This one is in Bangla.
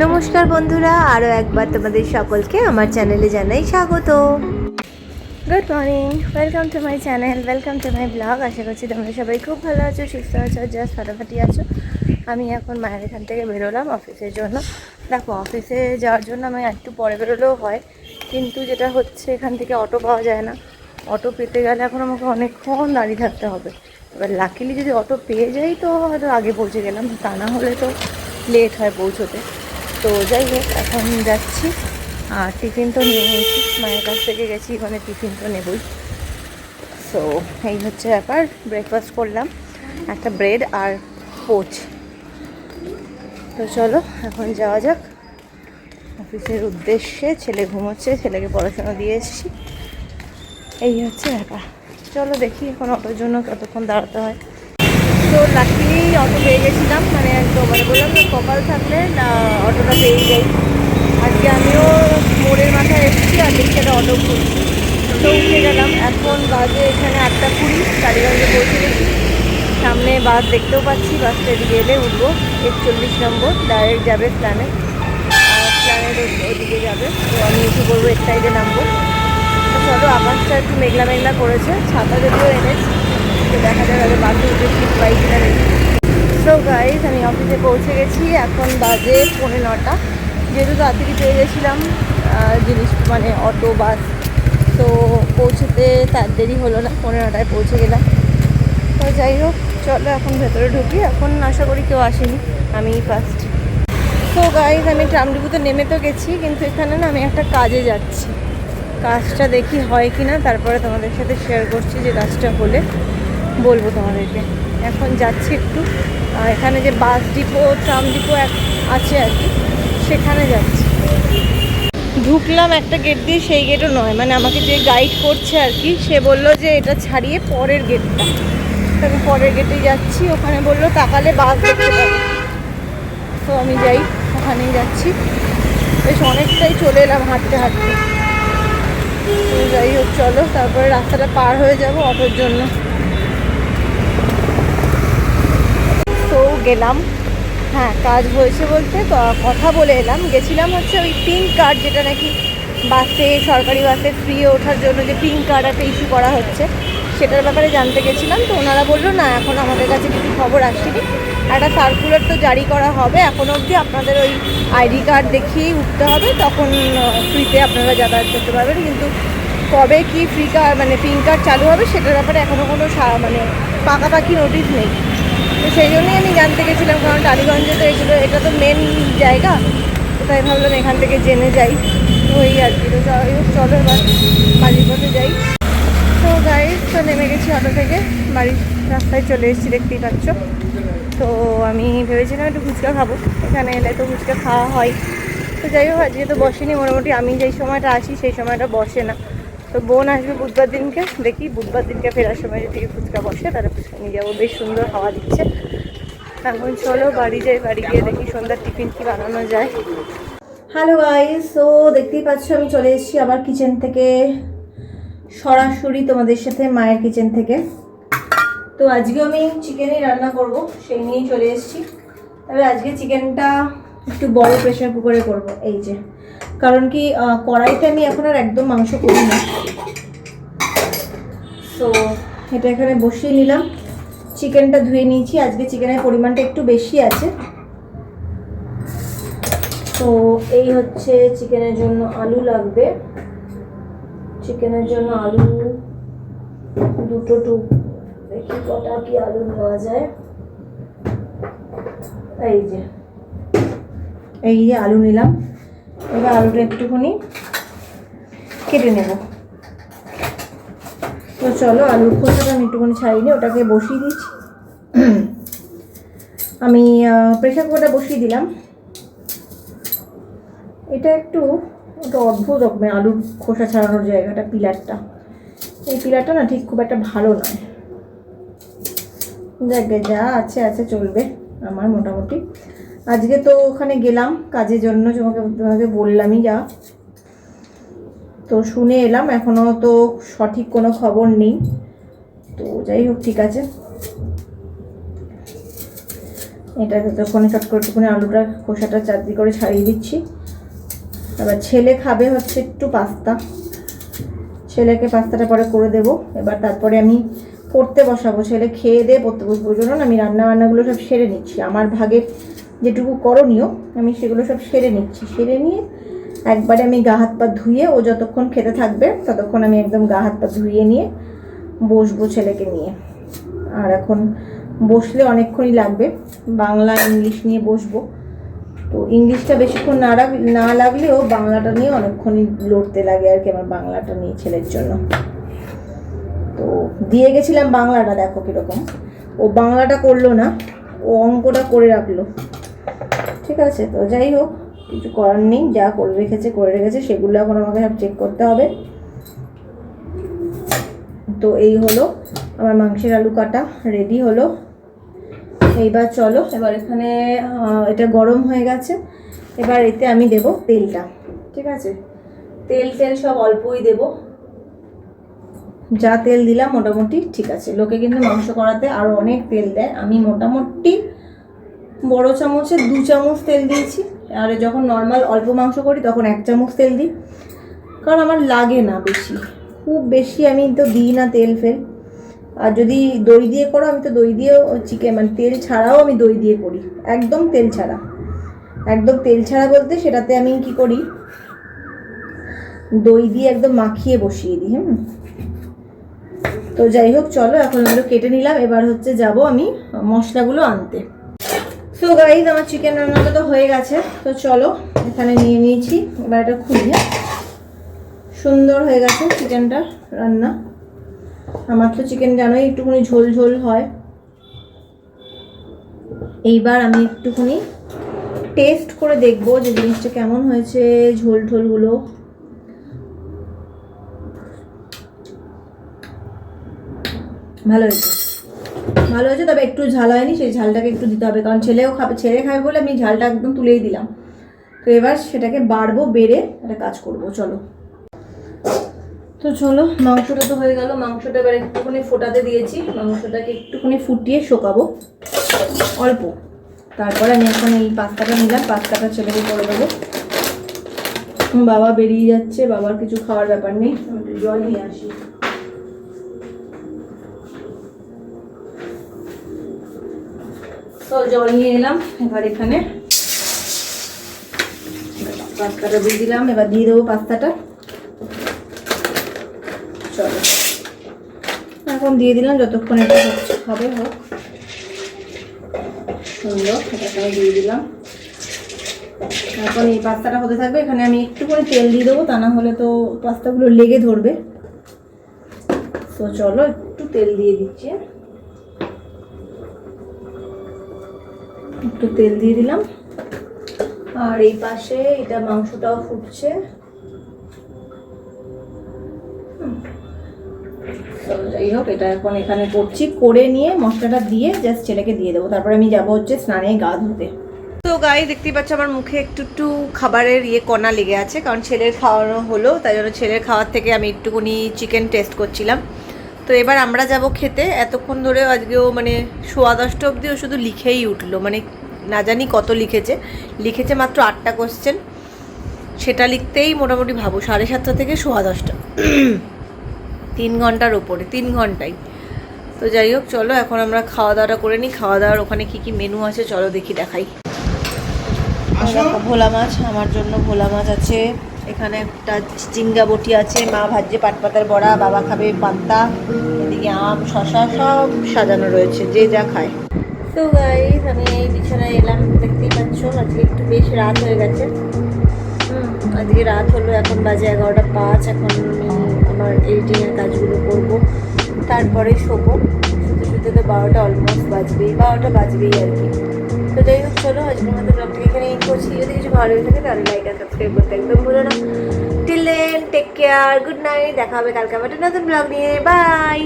নমস্কার বন্ধুরা, আরও একবার তোমাদের সকলকে আমার চ্যানেলে জানাই স্বাগত। Good morning, welcome to my channel, welcome to my blog. আশা করছি তোমরা সবাই খুব ভালো আছো, সুস্থ আছো, জাস্ট ফাটাফাটি আছো। আমি এখন মায়ের এখান থেকে বেরোলাম অফিসের জন্য। দেখো, অফিসে যাওয়ার জন্য আমি একটু পরে বেরোলেও হয়, কিন্তু যেটা হচ্ছে এখান থেকে অটো পাওয়া যায় না। অটো পেতে গেলে এখন আমাকে অনেকক্ষণ দাঁড়িয়ে থাকতে হবে। এবার লাকিলি যদি অটো পেয়ে যাই তো হয়তো আগে পৌঁছে গেলাম, তা না হলে তো লেট হয় পৌঁছোতে। তো যাই হোক, এখন যাচ্ছি। আর টিফিন তো নিয়ে নিয়েছি, মায়ের কাছ থেকে গেছি, মানে টিফিন তো নেবই। সো এই হচ্ছে ব্যাপার। ব্রেকফাস্ট করলাম, একটা ব্রেড আর পোচ। তো চলো এখন যাওয়া যাক অফিসের উদ্দেশ্যে। ছেলে ঘুমোচ্ছে, ছেলেকে পড়াশোনা দিয়ে এসেছি। এই হচ্ছে ব্যাপার। চলো দেখি এখন অটোর জন্য কতক্ষণ দাঁড়াতে হয়। তো লাকিলি অটো পেয়ে গেছিলাম, মানে একদম বললাম না, কপাল থাকলে না অটোটা পেয়ে যাই। আজকে আমিও মোড়ের মাথায় এসেছি আর দেখছি একটা অটো ঘুরছি, তো উঠে গেলাম। এখন বাজে এখানে 8:20, টালিগঞ্জে পৌঁছে গেছি। সামনে বাস দেখতেও পাচ্ছি, বাসটা এদিকে এলে উঠবো। 41 নম্বর, ডাইরেক্ট যাবে প্ল্যানেট। আর প্ল্যানেট ওদিকে যাবে, তো আমি উঠে পড়বো, এক সাইডে নামবো। তো চলো, আকাশটা একটু মেঘলা মেঘলা করেছে, ছাতা যদিও এনেছি, তো দেখা যাবে আগে বাসে উঠে ঠিক পাই কিনা দেখি। সো গাইজ, আমি অফিসে পৌঁছে গেছি। এখন বাজে 9:45। যেহেতু তাড়াতাড়ি পেয়ে গেছিলাম জিনিস, মানে অটো বাস, তো পৌঁছতে তার দেরি হলো না, 9:45 পৌঁছে গেলাম। তো যাই হোক, চলো এখন ভেতরে ঢুকি। এখন আশা করি কেউ আসেনি, আমিই ফার্স্ট। সো গাইজ, আমি ট্রামডিপুতে নেমে তো গেছি, কিন্তু এখানে না আমি একটা কাজে যাচ্ছি। কাজটা দেখি হয় কি না, তারপরে তোমাদের সাথে শেয়ার করছি। যে কাজটা হলে বলবো তোমাদেরকে। এখন যাচ্ছি একটু এখানে যে বাস ডিপো, ট্রাম ডিপো আছে আর কি, সেখানে যাচ্ছি। ঢুকলাম একটা গেট দিয়ে, সেই গেটও নয়, মানে আমাকে যে গাইড করছে আর কি, সে বললো যে এটা ছাড়িয়ে পরের গেটটা। আমি পরের গেটেই যাচ্ছি। ওখানে বললো তাকালে বাস দেখতে পাবে, তো আমি যাই, ওখানেই যাচ্ছি। বেশ অনেকটাই চলে এলাম হাঁটতে হাঁটতে। তো যাই হোক, চলো তারপরে রাস্তাটা পার হয়ে যাব অটোর জন্য। তো গেলাম। হ্যাঁ, কাজ হয়েছে বলতে কথা বলে এলাম। গেছিলাম হচ্ছে ওই পিঙ্ক কার্ড, যেটা নাকি বাসে, সরকারি বাসে ফ্রি ওঠার জন্য যে পিঙ্ক কার্ড একটা ইস্যু করা হচ্ছে, সেটার ব্যাপারে জানতে গেছিলাম। তো ওনারা বললো না, এখন আমাদের কাছে কিছু খবর আসেনি, একটা সার্কুলার তো জারি করা হবে, এখনও অবধি আপনাদের ওই আইডি কার্ড দেখিয়েই উঠতে হবে, তখন ফ্রিতে আপনারা যাতায়াত করতে পারবেন। কিন্তু কবে কি ফ্রি কার্ড, মানে পিঙ্ক কার্ড চালু হবে, সেটার ব্যাপারে এখনও কোনো মানে পাকাপাকি নোটিশ নেই। তো সেই জন্যই আমি জানতে গেছিলাম, কারণ টালিগঞ্জে তো এটা তো মেন জায়গা, তো তাই ভাবলাম এখান থেকে জেনে যাই। তো এই আর কি। তো যাই হোক, চলো এবার বাড়ির পথে যাই। তো গাইজ, তো নেমে গেছি অটো থেকে, বাড়ির রাস্তায় চলে এসেছি, দেখতেই পাচ্ছ। তো আমি ভেবেছিলাম একটু ফুচকা খাবো, এখানে এলে তো ফুচকা খাওয়া হয়। তো যাই হোক, আজকে তো বসেনি, মোটামুটি আমি যেই সময়টা আসি সেই সময়টা বসে না। তো বোন আসবে বুধবার দিনকে, দেখি বুধবার দিনকে ফেরার সময় যদি ফুচকা বসে তাহলে ফুচকা নিয়ে যাবো। বেশ সুন্দর হাওয়া দিচ্ছে। এখন চলো বাড়ি যাই, বাড়ি গিয়ে দেখি সন্ধ্যার টিফিন কি বানানো যায়। হ্যালো গাইস, তো দেখতেই পাচ্ছ আমি চলে এসেছি আবার কিচেন থেকে, সরাসরি তোমাদের সাথে মায়ের কিচেন থেকে। তো আজকে আমি চিকেনই রান্না করব, সেই নিয়েই চলে এসেছি। তবে আজকে চিকেনটা একটু বড় প্রেশার কুকারে করব। এই যে কারণ কি, কড়াইতে আমি এখন আর একদম মাংস করি না। তো এটা এখানে বসিয়ে নিলাম। চিকেনটা ধুয়ে নিয়েছি, আজকে চিকেনের পরিমাণটা একটু বেশি আছে। তো এই হচ্ছে চিকেনের জন্য আলু লাগবে। চিকেনের জন্য আলু দুটো দেখি কটা কি আলু নেওয়া যায়। এই যে আলু নিলাম। এবার আলুটা একটুখানি কেটে নেব। তো চলো, আলুর খোসাটা আমি একটুখানি ছাড়িয়ে ওটাকে বসিয়ে দিচ্ছি। আমি প্রেশার কুকারটা বসিয়ে দিলাম। এটা একটু অদ্ভুত রকমের আলুর খোসা ছাড়ানোর জায়গাটা, পিলারটা, এই পিলারটা না ঠিক খুব একটা ভালো নয়। যাকে যা আছে আছে চলবে আমার মোটামুটি। আজকে তো ওখানে গেলাম কাজের জন্য, তোমাকে বললামই যা। তো শুনে এলাম, এখনও তো সঠিক কোনো খবর নেই। তো যাই হোক, ঠিক আছে। এটা যতক্ষণ কাট করে একটুখানি আলুটা খোসাটা চারদিক করে ছাড়িয়ে দিচ্ছি। এবার ছেলে খাবে হচ্ছে একটু পাস্তা, ছেলেকে পাস্তাটা পরে করে দেবো। এবার তারপরে আমি পড়তে বসাবো, ছেলে খেয়ে দিয়ে পড়তে বসবো। জন্য আমি রান্নাবান্নাগুলো সব সেরে নিচ্ছি, আমার ভাগের যেটুকু করণীয় আমি সেগুলো সব সেরে নিচ্ছি। সেরে নিয়ে একবারে আমি গা হাত পা ধুয়ে, ও যতক্ষণ খেতে থাকবে ততক্ষণ আমি একদম গা হাত পা ধুয়ে নিয়ে বসবো ছেলেকে নিয়ে। আর এখন বসলে অনেকক্ষণই লাগবে, বাংলা ইংলিশ নিয়ে বসবো। তো ইংলিশটা বেশিক্ষণ না লাগলেও বাংলাটা নিয়ে অনেকক্ষণই লড়তে লাগে আর কি, আমার বাংলাটা নিয়ে ছেলের জন্য। তো দিয়ে গেছিলাম বাংলাটা, দেখো কীরকম, ও বাংলাটা করলো না, ও অঙ্কটা করে রাখলো। ঠিক আছে, তো যাই হোক, কিছু করার নেই, যা করে রেখেছে সেগুলো এখন আমাকে সব চেক করতে হবে। তো এই হলো আমার মাংসের আলু কাটা রেডি হলো। এইবার চলো, এবার এখানে এটা গরম হয়ে গেছে, এবার এতে আমি দেব তেলটা। ঠিক আছে, তেল সব অল্পই দেব, যা তেল দিলাম মোটামুটি ঠিক আছে। লোকে কিন্তু মাংস করাতে আরও অনেক তেল দেয়, আমি মোটামুটি বড় চামচে 2 চামচ তেল দিয়েছি। আর যখন নর্মাল অল্প মাংস করি তখন 1 চামচ তেল দিই, কারণ আমার লাগে না বেশি, খুব বেশি আমি তো দিই না তেল ফেল। আর যদি দই দিয়ে করো, আমি তো দই দিয়েও চিকেন মানে তেল ছাড়াও আমি দই দিয়ে করি, একদম তেল ছাড়া বলতে সেটাতে আমি কি করি, দই দিয়ে একদম মাখিয়ে বসিয়ে দিই। তো যাই হোক, চলো এখন আমরা কেটে নিলাম, এবার হচ্ছে যাব আমি মশলাগুলো আনতে। সো গাইজ, আমার চিকেন রান্নাটা তো হয়ে গেছে, তো চলো এখানে নিয়ে নিয়েছি, এবার এটা খুঁজে সুন্দর হয়ে গেছে চিকেনটা রান্না। আমার তো চিকেন জানোই একটুখানি ঝোল ঝোল হয়। এইবার আমি একটুখানি টেস্ট করে দেখবো যে জিনিসটা কেমন হয়েছে, ঝোল ঝোলগুলো। ভালো হয়েছে, তবে একটু ঝাল হয়নি, সেই ঝালটাকে একটু দিতে হবে, কারণ ছেলে খাবে বলে আমি ঝালটা একদম তুলেই দিলাম। তো এবার সেটাকে বাড়বো, বেড়ে একটা কাজ করব। চলো মাংসটা তো হয়ে গেল, মাংসটা এবার একটুখানি ফোটাতে দিয়েছি, মাংসটাকে একটুখানি ফুটিয়ে শোকাবো অল্প। তারপরে আমি এখন এই পাস্তাটা নিলাম, পাস্তাটা ছেলেকে করে দেবো। বাবা বেরিয়ে যাচ্ছে, বাবার কিছু খাওয়ার ব্যাপার নেই, জল নিয়ে আসি। তো জল নিয়ে এলাম, এবার এখানে পাস্তাটা দিয়ে দিলাম, এবার দিয়ে দেবো পাস্তাটা। চলো এখন দিয়ে দিলাম, যতক্ষণ এটা হবে হোক। সুন্দর, এটাকে দিয়ে দিলাম। এখন এই পাস্তাটা হতে থাকবে, এখানে আমি একটুখানি তেল দিয়ে দেবো, তা না হলে তো পাস্তাগুলো লেগে ধরবে। তো চলো একটু তেল দিয়ে দিচ্ছি, একটু তেল দিয়ে দিলাম। আর এই পাশে এটা মাংসটাও ফুটছে। যাই হোক, এটা এখন এখানে করছি, করে নিয়ে মশলাটা দিয়ে জাস্ট ছেলেকে দিয়ে দেবো, তারপরে আমি যাবো হচ্ছে স্নানে গা ধুতে। তো গাই দেখতেই পাচ্ছ আমার মুখে একটু খাবারের কণা লেগে আছে, কারণ ছেলের খাওয়ানো হলো, তাই জন্য ছেলের খাওয়ার থেকে আমি একটুখানি চিকেন টেস্ট করছিলাম। তো এবার আমরা যাব খেতে। এতক্ষণ ধরে আজকেও মানে 10:15 অবধিও শুধু লিখেই উঠলো, মানে না জানি কত লিখেছে মাত্র 8টা কোশ্চেন, সেটা লিখতেই মোটামুটি ভাবো 7:30 থেকে 10:15, 3 ঘন্টার ওপরে, 3 ঘন্টাই। তো যাই হোক, চলো এখন আমরা খাওয়া দাওয়াটা করে নিই। খাওয়া দাওয়ার ওখানে কী মেনু আছে চলো দেখাই। ভোলা মাছ, আমার জন্য ভোলা মাছ আছে, এখানে একটা চিংড়া বটি আছে, মা ভাজছে পাটপাতার বড়া, বাবা খাবে পান্তা, এদিকে আম শশা সব সাজানো রয়েছে, যে যা খায়। তো গাইস, আমি এই বিছানায় এলাম, দেখতেই পাচ্ছ আজকে একটু বেশ রাত হয়ে গেছে। আজকে রাত হলো, এখন বাজে 11:05। এখন আমি আমার এডিটিংয়ের কাজগুলো করবো, তারপরে শোবো। শুতে তো 12টা অলমোস্ট বাজবেই, 12টা বাজবেই আর কি। তো যাই হোক, চলো আজকের মতো ব্লগটা এখানে করছি। যদি কিছু ভালো হয়ে থাকে তাহলে লাইক আর সাবস্ক্রাইব করতে একদম ভুলো না। Till then take care, good night, দেখা হবে কালকে আবার নতুন ব্লগ নিয়ে, বাই।